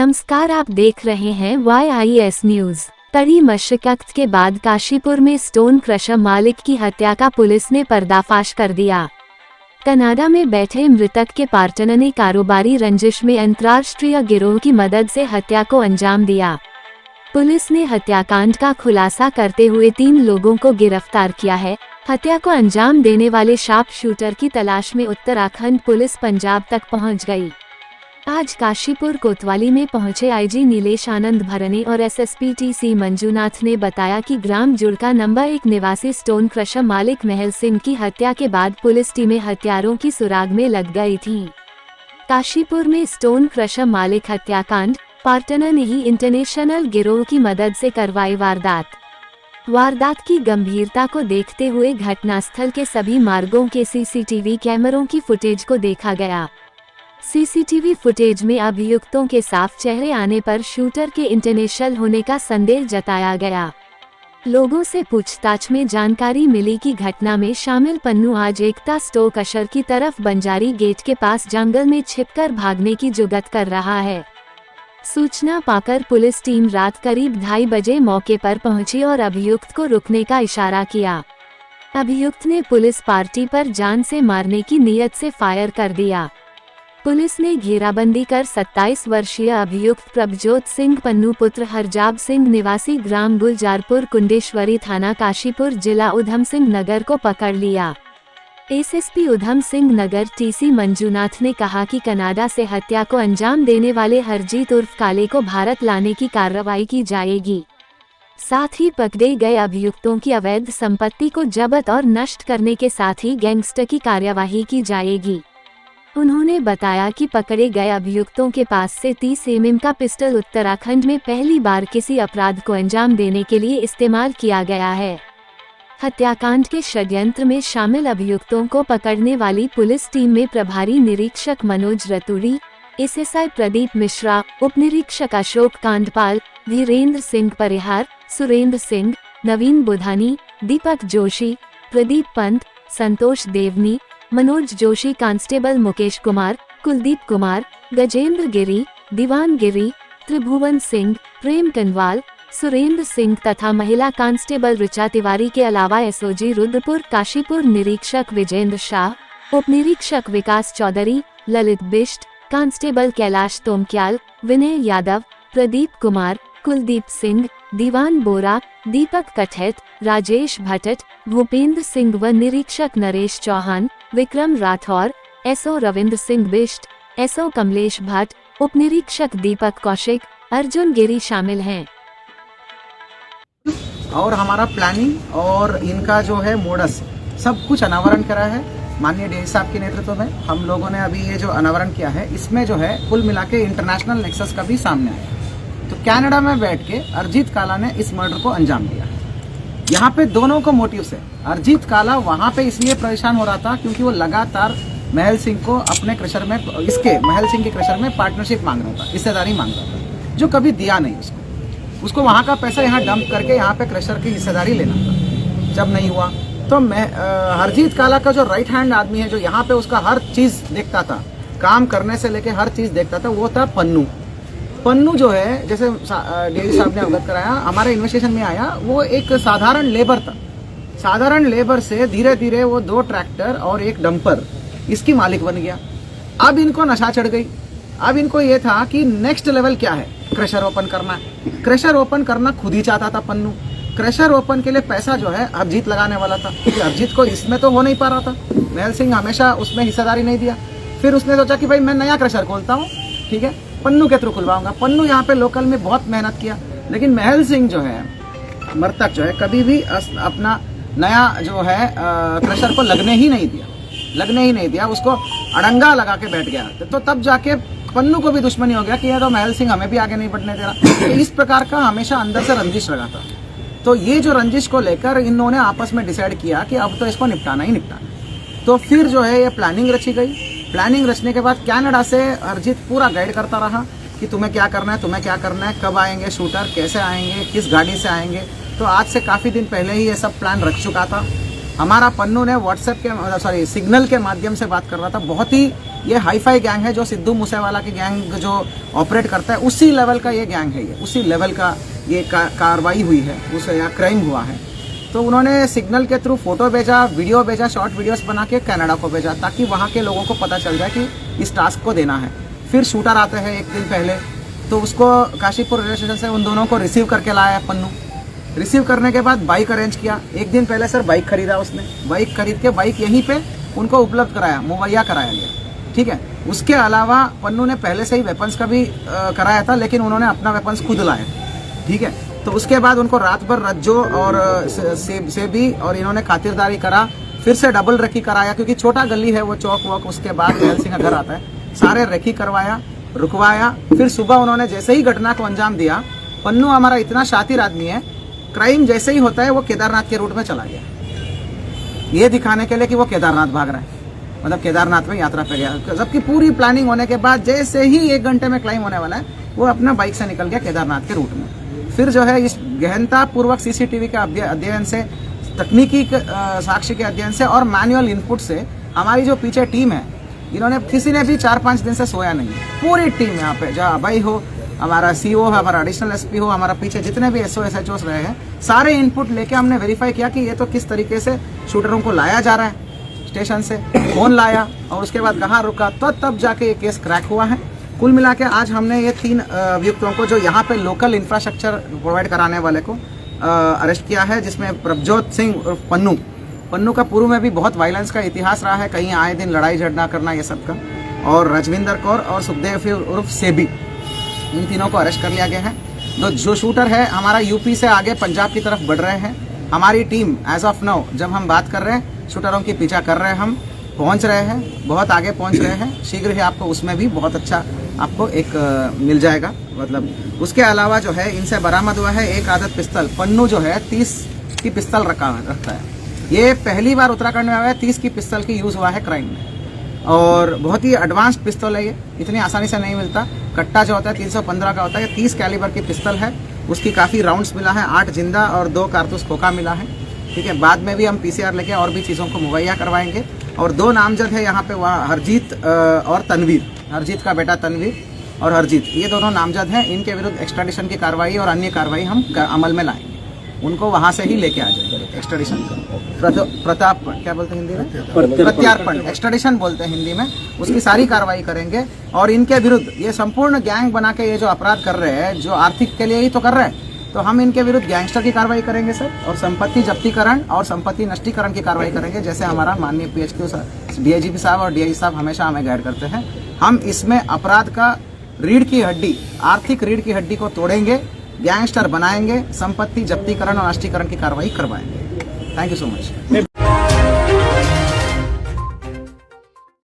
नमस्कार, आप देख रहे हैं YIS न्यूज। कड़ी मशक्कत के बाद काशीपुर में स्टोन क्रशर मालिक की हत्या का पुलिस ने पर्दाफाश कर दिया। कनाडा में बैठे मृतक के पार्टनर ने कारोबारी रंजिश में अंतर्राष्ट्रीय गिरोह की मदद से हत्या को अंजाम दिया। पुलिस ने हत्याकांड का खुलासा करते हुए 3 लोगों को गिरफ्तार किया है। हत्या को अंजाम देने वाले शार्प शूटर की तलाश में उत्तराखंड पुलिस पंजाब तक पहुंच गई। आज काशीपुर कोतवाली में पहुंचे आईजी नीलेश आनंद भरने और एसएसपी TC मंजूनाथ ने बताया कि ग्राम जुड़का नंबर 1 निवासी स्टोन क्रशर मालिक महल सिंह की हत्या के बाद पुलिस टीमें हत्यारों की सुराग में लग गई थीं। काशीपुर में स्टोन क्रशर मालिक हत्याकांड, पार्टनर ने ही इंटरनेशनल गिरोह की मदद से करवाई वारदात की गंभीरता को देखते हुए घटनास्थल के सभी मार्गों के CCTV कैमरों की फुटेज को देखा गया। CCTV फुटेज में अभियुक्तों के साफ चेहरे आने पर शूटर के इंटरनेशनल होने का संदेह जताया गया। लोगों से पूछताछ में जानकारी मिली कि घटना में शामिल पन्नू आज एकता स्टोर क्रशर की तरफ बंजारी गेट के पास जंगल में छिपकर भागने की जुगत कर रहा है। सूचना पाकर पुलिस टीम रात करीब 2:30 बजे मौके पर पहुंची और अभियुक्त को रुकने का इशारा किया। अभियुक्त ने पुलिस पार्टी पर जान से मारने की नीयत से फायर कर दिया। पुलिस ने घेराबंदी कर 27 वर्षीय अभियुक्त प्रभजोत सिंह पन्नू पुत्र हरजाब सिंह निवासी ग्राम गुलजारपुर कुंडेश्वरी थाना काशीपुर जिला उधम सिंह नगर को पकड़ लिया। एसएसपी उधम सिंह नगर TC मंजूनाथ ने कहा कि कनाडा से हत्या को अंजाम देने वाले हरजीत उर्फ काले को भारत लाने की कार्रवाई की जाएगी। साथ ही पकड़े गए अभियुक्तों की अवैध संपत्ति को जब्त और नष्ट करने के साथ ही गैंगस्टर की कार्यवाही की जाएगी। उन्होंने बताया कि पकड़े गए अभियुक्तों के पास से 30 mm का पिस्टल उत्तराखंड में पहली बार किसी अपराध को अंजाम देने के लिए इस्तेमाल किया गया है। हत्याकांड के षड्यंत्र में शामिल अभियुक्तों को पकड़ने वाली पुलिस टीम में प्रभारी निरीक्षक मनोज रतूड़ी, SSI प्रदीप मिश्रा, उप निरीक्षक अशोक कांडपाल, वीरेंद्र सिंह परिहार, सुरेंद्र सिंह, नवीन बुधानी, दीपक जोशी, प्रदीप पंत, संतोष देवनी, मनोज जोशी, कांस्टेबल मुकेश कुमार, कुलदीप कुमार, गजेंद्र गिरी, दीवान गिरी, त्रिभुवन सिंह, प्रेम कनवाल, सुरेंद्र सिंह तथा महिला कांस्टेबल ऋचा तिवारी के अलावा SOG रुद्रपुर काशीपुर निरीक्षक विजेंद्र शाह, उप निरीक्षक विकास चौधरी, ललित बिष्ट, कांस्टेबल कैलाश तोमक्याल, विनय यादव, प्रदीप कुमार, कुलदीप सिंह, दीवान बोरा, दीपक कठेत, राजेश भट्ट, भूपेंद्र सिंह व निरीक्षक नरेश चौहान, विक्रम राठौर, SO रविंद्र सिंह बिष्ट, SO कमलेश भट्ट, उप निरीक्षक दीपक कौशिक, अर्जुन गिरी शामिल हैं। और हमारा प्लानिंग और इनका जो है मोडस सब कुछ अनावरण करा है माननीय DI साहब के नेतृत्व में। हम लोगों ने अभी ये जो अनावरण किया है इसमें जो है कुल मिला के इंटरनेशनल नेक्सस का भी सामने आया। तो कनाडा में बैठ के अरजीत काला ने इस मर्डर को अंजाम दिया। यहाँ पे दोनों को मोटिव से अरजीत काला वहाँ पे इसलिए परेशान हो रहा था क्योंकि वो लगातार महल सिंह को अपने क्रशर में, इसके महल सिंह के क्रशर में पार्टनरशिप मांग रहा था, हिस्सेदारी मांग रहा था, जो कभी दिया नहीं उसको वहाँ का पैसा यहाँ डंप करके यहाँ पे क्रशर की हिस्सेदारी लेना था। जब नहीं हुआ तो हरजीत काला का जो राइट हैंड आदमी है, जो यहाँ पे उसका हर चीज देखता था, काम करने से लेके हर चीज देखता था, वो था पन्नू जो है, जैसे DI साहब ने अवगत कराया, हमारे इन्वेस्टिगेशन में आया, वो एक साधारण लेबर था। साधारण लेबर से धीरे धीरे वो 2 ट्रैक्टर और 1 डंपर इसकी मालिक बन गया। अब इनको नशा चढ़ गई। अब इनको ये था कि नेक्स्ट लेवल क्या है, क्रशर ओपन करना है। क्रशर ओपन करना खुद ही चाहता था पन्नू। क्रशर ओपन के लिए पैसा जो है अरजीत लगाने वाला था, क्योंकि अरजीत को इसमें तो हो नहीं पा रहा था। महल सिंह हमेशा उसमें हिस्सेदारी नहीं दिया। फिर उसने सोचा कि भाई मैं नया क्रशर खोलता हूँ, ठीक है, पन्नू के थ्रू खुलवाऊंगा। पन्नू यहाँ पे लोकल में बहुत मेहनत किया, लेकिन महल सिंह जो है, मृतक जो है, कभी भी अपना नया जो है क्रशर को लगने ही नहीं दिया। उसको अड़ंगा लगा के बैठ गया। तो तब जाके पन्नू को भी दुश्मनी हो गया कि ये तो महल सिंह हमें भी आगे नहीं बढ़ने दे रहा। तो इस प्रकार का हमेशा अंदर से रंजिश लगा था। तो ये जो रंजिश को लेकर इन्होंने आपस में डिसाइड किया कि अब तो इसको निपटाना ही निपटाना। तो फिर जो है ये प्लानिंग रची गई। प्लानिंग रचने के बाद कनाडा से अरजीत पूरा गाइड करता रहा कि तुम्हें क्या करना है, कब आएंगे शूटर, कैसे आएंगे, किस गाड़ी से आएंगे। तो आज से काफ़ी दिन पहले ही ये सब प्लान रख चुका था। हमारा पन्नू ने सिग्नल के माध्यम से बात कर रहा था। बहुत ही ये हाईफाई गैंग है जो सिद्धू मूसेवाला की गैंग जो ऑपरेट करता है, उसी लेवल का ये गैंग है, ये उसी लेवल का ये कार्रवाई हुई है, उस या क्राइम हुआ है। तो उन्होंने सिग्नल के थ्रू फोटो भेजा, वीडियो भेजा, शॉर्ट वीडियोस बना के कनाडा को भेजा ताकि वहाँ के लोगों को पता चल जाए कि इस टास्क को देना है। फिर शूटर आते हैं एक दिन पहले, तो उसको काशीपुर रेलवे स्टेशन से उन दोनों को रिसीव करके लाया पन्नू। रिसीव करने के बाद बाइक अरेंज किया। एक दिन पहले सर बाइक खरीदा उसने, बाइक खरीद के बाइक यहीं पे उनको उपलब्ध कराया, मुहैया कराया गया, ठीक है। उसके अलावा पन्नू ने पहले से ही वेपन्स का भी कराया था, लेकिन उन्होंने अपना वेपन्स खुद लाया, ठीक है। तो उसके बाद उनको रात भर रज्जो और सेबी और इन्होंने खातिरदारी करा, फिर से डबल रेकी कराया क्योंकि छोटा गली है वो, चौक वॉक, उसके बाद दयाल सिंह का घर आता है, सारे रेकी करवाया, रुकवाया। फिर सुबह उन्होंने जैसे ही घटना को अंजाम दिया, पन्नू हमारा इतना शातिर आदमी है, क्राइम जैसे ही होता है वो केदारनाथ के रूट में चला गया, ये दिखाने के लिए कि वो केदारनाथ भाग रहा है, मतलब केदारनाथ में यात्रा पे गया। जबकि पूरी प्लानिंग होने के बाद जैसे ही 1 घंटे में क्लाइम होने वाला है, वो अपना बाइक से निकल गया केदारनाथ के रूट में। फिर जो है इस गहनता पूर्वक सीसीटीवी के अध्ययन से, तकनीकी साक्ष्य के अध्ययन से और मैनुअल इनपुट से हमारी जो पीछे टीम है, इन्होंने किसी ने भी 4-5 दिन से सोया नहीं, पूरी टीम यहाँ पे, जहाँ अभय हो, हमारा सीओ, हमारा एडिशनल एसपी हो, हमारा पीछे जितने भी एसओ एसएचओ रहे हैं, सारे इनपुट लेके हमने वेरीफाई किया कि ये तो किस तरीके से शूटरों को लाया जा रहा है स्टेशन से, कौन लाया और उसके बाद कहाँ रुका, तो तब जाके ये केस क्रैक हुआ है। कुल मिला के आज हमने ये 3 अभियुक्तों को, जो यहाँ पे लोकल इंफ्रास्ट्रक्चर प्रोवाइड कराने वाले को अरेस्ट किया है, जिसमें प्रभजोत सिंह उर्फ पन्नू का पूर्व में भी बहुत वायलेंस का इतिहास रहा है, कहीं आए दिन लड़ाई झगड़ा करना ये सब का, और रजविंदर कौर और सुखदेव उर्फ सेबी, इन तीनों को अरेस्ट कर लिया गया है। तो जो शूटर है हमारा यूपी से आगे पंजाब की तरफ बढ़ रहे हैं। हमारी टीम एज ऑफ नाउ जब हम बात कर रहे हैं, शूटरों की पीछा कर रहे हैं, हम पहुंच रहे हैं, बहुत आगे पहुंच रहे हैं। शीघ्र ही आपको उसमें भी बहुत अच्छा आपको एक मिल जाएगा। मतलब उसके अलावा जो है इनसे बरामद हुआ है एक आदत पिस्तल। पन्नू जो है 30 की पिस्तल रखता है, ये पहली बार उत्तराखंड में हुआ है 30 की पिस्तल की यूज़ हुआ है क्राइम में, और बहुत ही एडवांस्ड पिस्तौल है ये, इतनी आसानी से नहीं मिलता। कट्टा जो होता है 315 का होता है, 30 कैलिबर की पिस्तल है, उसकी काफ़ी राउंड्स मिला है, 8 जिंदा और 2 कारतूस खोखा मिला है, ठीक है। बाद में भी हम पीसीआर लेके और भी चीज़ों को मुहैया करवाएंगे। और 2 नामजद है यहाँ पे, वहाँ हरजीत और तनवीर, हरजीत का बेटा तनवीर और हरजीत, ये दोनों नामजद हैं। इनके विरुद्ध एक्स्ट्राडिशन की कार्रवाई और अन्य कार्रवाई हम अमल में लाएंगे, उनको वहाँ से ही लेके आ जाएंगे। एक्स्ट्राडिशन का प्रतार्पण क्या बोलते हैं हिंदी में, प्रत्यार्पण, एक्स्ट्राडिशन बोलते हैं हिंदी में, उसकी सारी कार्रवाई करेंगे। और इनके विरुद्ध ये संपूर्ण गैंग बना के ये जो अपराध कर रहे हैं, जो आर्थिक के लिए ही तो कर रहे हैं, तो हम इनके विरुद्ध गैंगस्टर की कार्रवाई करेंगे सर, और संपत्ति जब्तीकरण और संपत्ति नष्टीकरण की कार्रवाई करेंगे, जैसे हमारा माननीय PHQ DIGP साहब और DIG साहब हमेशा हमें गाइड करते हैं। हम इसमें अपराध का रीढ़ की हड्डी, आर्थिक रीढ़ की हड्डी को तोड़ेंगे, गैंगस्टर बनाएंगे, संपत्ति जब्तीकरण और नष्टीकरण की कार्रवाई करवाएंगे। Thank you so much.